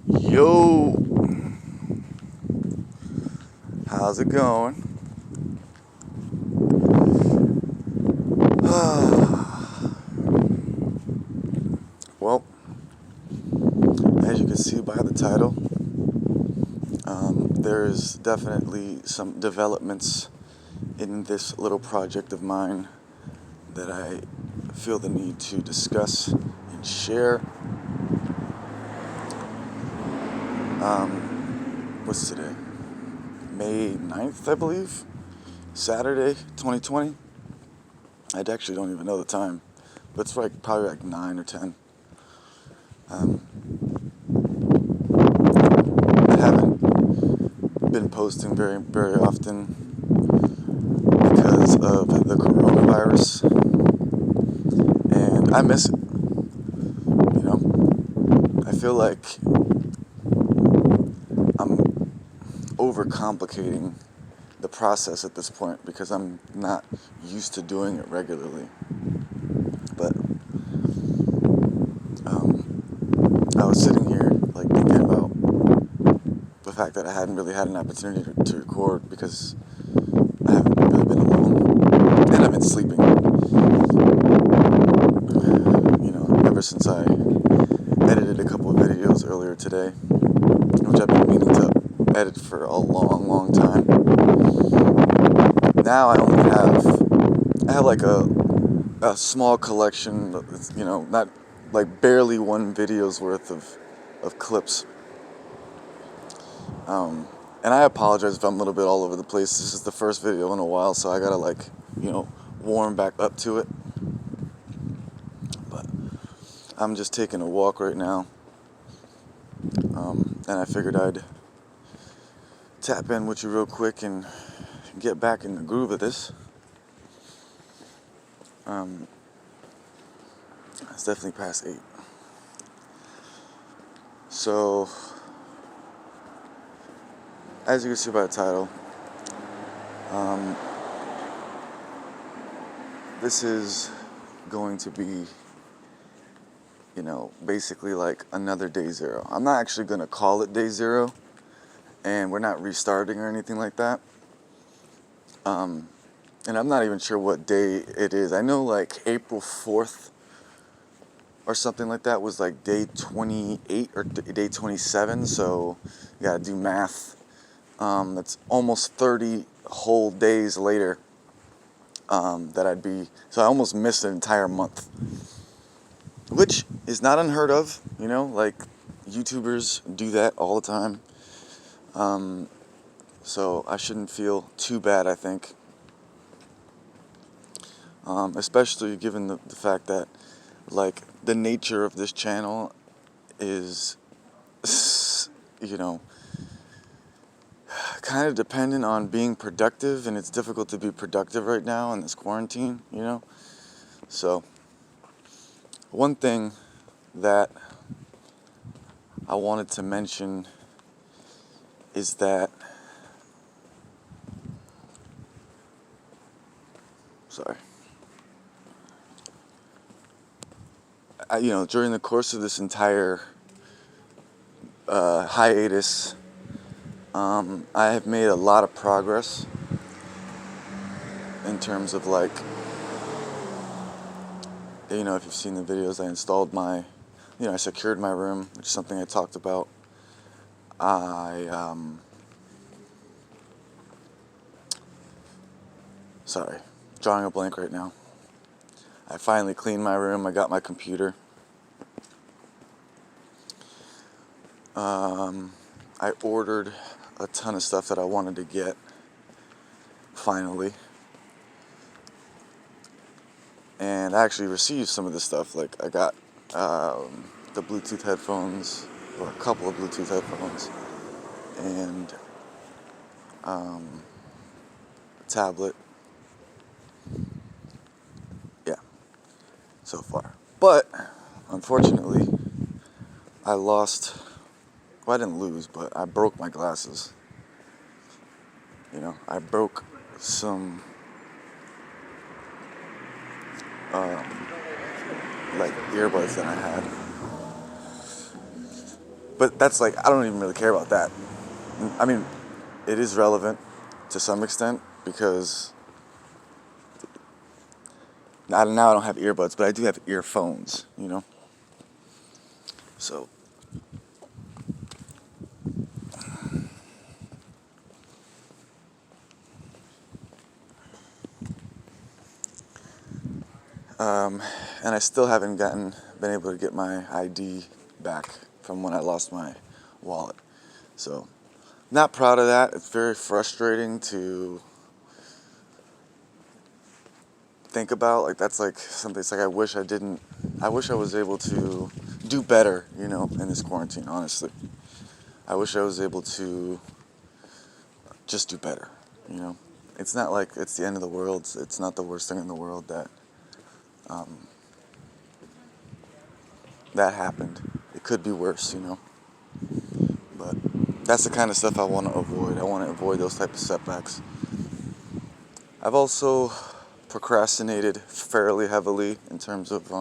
Yo, how's it going? Well, as you can see by the title, there's definitely some developments in this little project of mine that I feel the need to discuss and share. What's today? May 9th, I believe? Saturday, 2020? I actually don't even know the time, but it's probably like 9 or 10. I haven't been posting very, very often because of the coronavirus, and I miss it. I feel like I'm overcomplicating the process at this point because I'm not used to doing it regularly. But I was sitting here like thinking about the fact that I hadn't really had an opportunity to record because I haven't really been alone, and I've been sleeping. Ever since I edited a couple of videos earlier today, which I've been meaning to edit for a long, long time. Now I have like a small collection, not like barely one video's worth of clips. And I apologize if I'm a little bit all over the place. This is the first video in a while, so I gotta warm back up to it. But I'm just taking a walk right now, and I figured I'd tap in with you real quick and get back in the groove of this. It's definitely past 8. So, as you can see by the title, this is going to be, basically like another day zero. I'm not actually going to call it day zero, and we're not restarting or anything like that. And I'm not even sure what day it is. I know like April 4th or something like that was like day 28 or day 27, so you gotta do math. That's almost 30 whole days later so I almost missed an entire month, which is not unheard of, like YouTubers do that all the time. So I shouldn't feel too bad, I think. Especially given the fact that, like, the nature of this channel is, kind of dependent on being productive, and it's difficult to be productive right now in this quarantine, So, one thing that I wanted to mention is that, during the course of this entire hiatus, I have made a lot of progress in terms of if you've seen the videos, I installed I secured my room, which is something I talked about. Drawing a blank right now. I finally cleaned my room. I got my computer. I ordered a ton of stuff that I wanted to get, finally. And I actually received some of this stuff. Like, I got the Bluetooth headphones, or a couple of Bluetooth headphones, and a tablet. Yeah, so far. But, unfortunately, I didn't lose, but I broke my glasses. I broke some, earbuds that I had. But that's like, I don't even really care about that. I mean, it is relevant to some extent because now I don't have earbuds, but I do have earphones, you know? So, and I still haven't been able to get my ID back from when I lost my wallet. So, not proud of that. It's very frustrating to think about. Like, that's like something, it's like I wish I was able to do better, you know, in this quarantine, honestly. I wish I was able to just do better, you know. It's not like it's the end of the world. It's not the worst thing in the world that happened. It could be worse, you know. But that's the kind of stuff I want to avoid. I want to avoid those type of setbacks. I've also procrastinated fairly heavily in terms of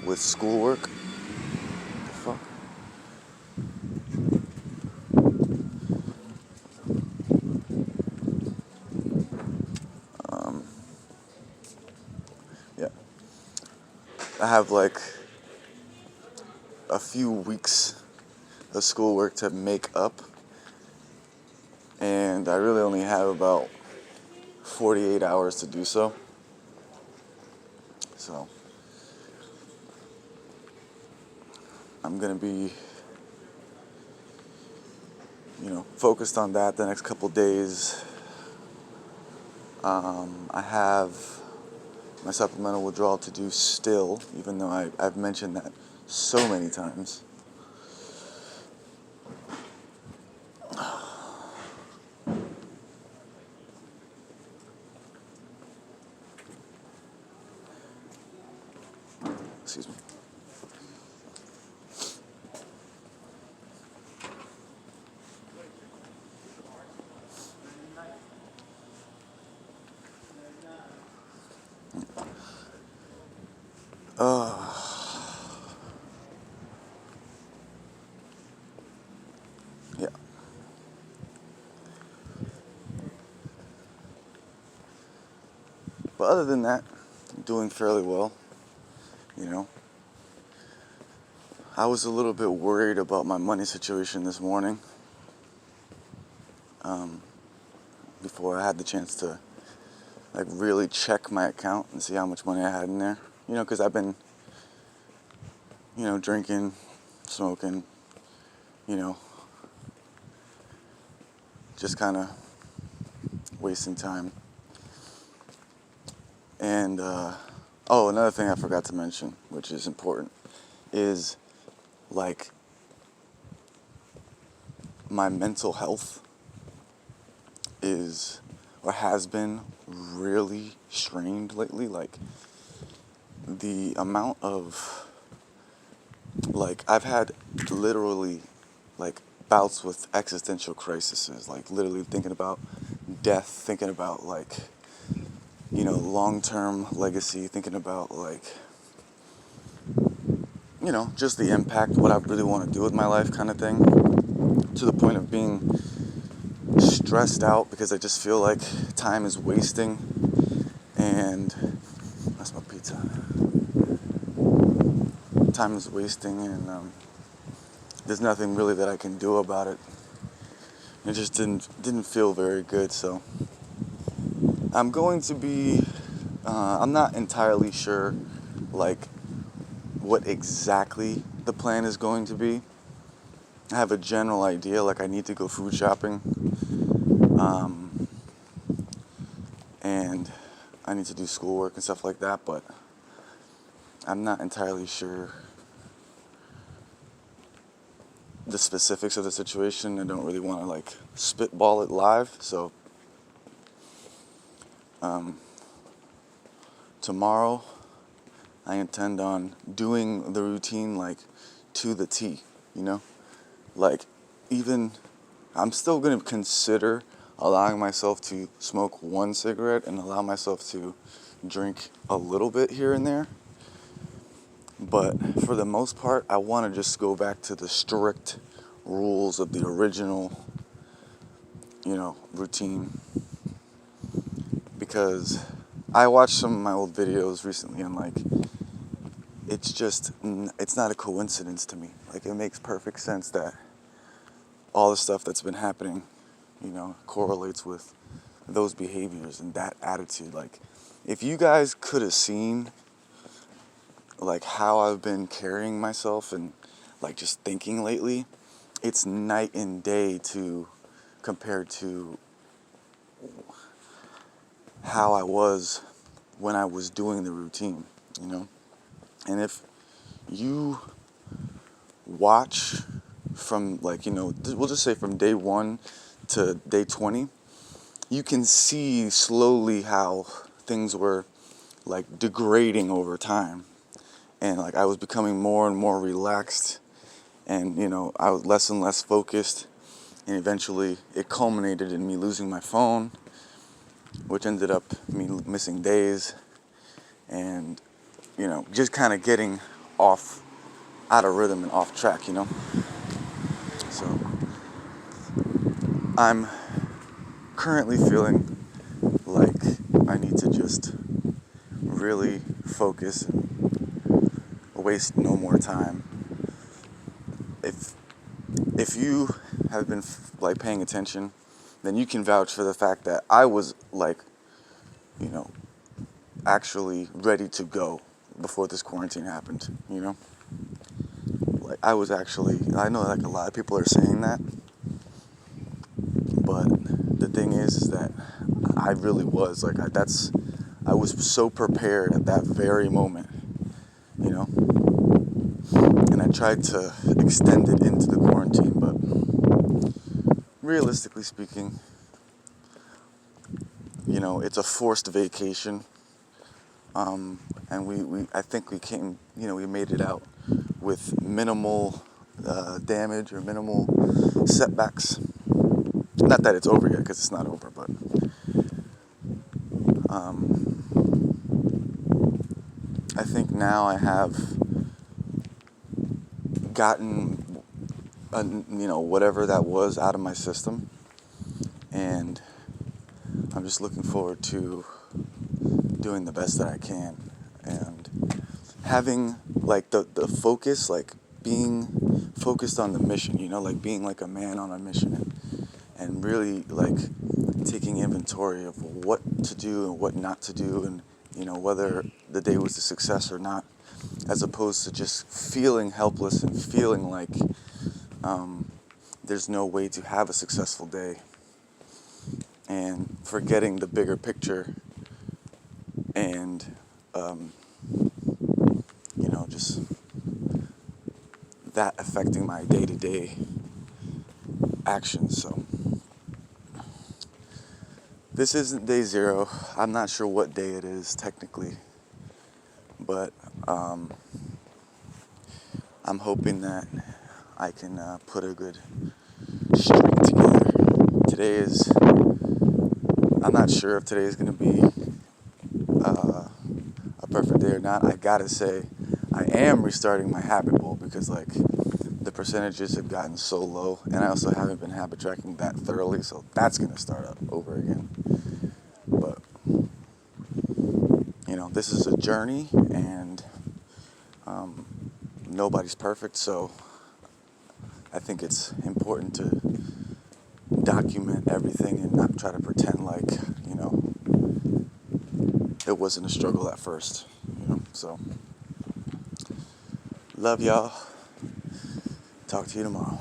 with schoolwork. The fuck? Yeah, I have like a few weeks of schoolwork to make up, and I really only have about 48 hours to do so. So I'm gonna be, you know, focused on that the next couple days. I have my supplemental withdrawal to do still, even though I've mentioned that so many times. Excuse me. Yeah. But other than that, I'm doing fairly well, you know. I was a little bit worried about my money situation this morning, before I had the chance to like really check my account and see how much money I had in there. You know, because I've been, you know, drinking, smoking, you know, just kind of wasting time. And oh, another thing I forgot to mention, which is important, is like my mental health is or has been really strained lately. Like the amount of like I've had literally like bouts with existential crises, like literally thinking about death, thinking about like, you know, long-term legacy, thinking about like, you know, just the impact, what I really want to do with my life kind of thing, to the point of being stressed out because I just feel like time is wasting. And that's my pizza. Time is wasting, and there's nothing really that I can do about it. It just didn't feel very good. So I'm going to be. I'm not entirely sure, like, what exactly the plan is going to be. I have a general idea, like I need to go food shopping, and I need to do schoolwork and stuff like that, but I'm not entirely sure the specifics of the situation. I don't really want to like spitball it live. So tomorrow I intend on doing the routine like to the T, you know? Like even I'm still going to consider allowing myself to smoke one cigarette and allow myself to drink a little bit here and there. But for the most part, I want to just go back to the strict rules of the original, routine. Because I watched some of my old videos recently, and like, it's not a coincidence to me. Like, it makes perfect sense that all the stuff that's been happening, correlates with those behaviors and that attitude. Like, if you guys could have seen like how I've been carrying myself and like just thinking lately, it's night and day compared to how I was when I was doing the routine, And if you watch from like, we'll just say from day 1 to day 20, you can see slowly how things were like degrading over time. And like I was becoming more and more relaxed, and I was less and less focused, and eventually it culminated in me losing my phone, which ended up me missing days, and just kind of getting out of rhythm and off track, So I'm currently feeling like I need to just really focus and waste no more time. If you have been like paying attention, then you can vouch for the fact that I was like, actually ready to go before this quarantine happened, Like I know like a lot of people are saying that, but the thing is that I really was like, I was so prepared at that very moment, and I tried to extend it into the quarantine, but realistically speaking, it's a forced vacation. And I think we made it out with minimal damage or minimal setbacks. Not that it's over yet, because it's not over, but I think now I have gotten, whatever that was out of my system, and I'm just looking forward to doing the best that I can, and having like the focus, like being focused on the mission, like being like a man on a mission, and really like taking inventory of what to do and what not to do, and whether the day was a success or not, as opposed to just feeling helpless and feeling like there's no way to have a successful day, and forgetting the bigger picture, and just that affecting my day-to-day actions. So this isn't day 0. I'm not sure what day it is technically, but I'm hoping that I can put a good streak together. I'm not sure if today is going to be a perfect day or not. I gotta say, I am restarting my habit bowl, because like the percentages have gotten so low, and I also haven't been habit tracking that thoroughly, so that's going to start up over again. But this is a journey, and nobody's perfect, so I think it's important to document everything and not try to pretend like it wasn't a struggle at first. So love y'all. Talk to you tomorrow.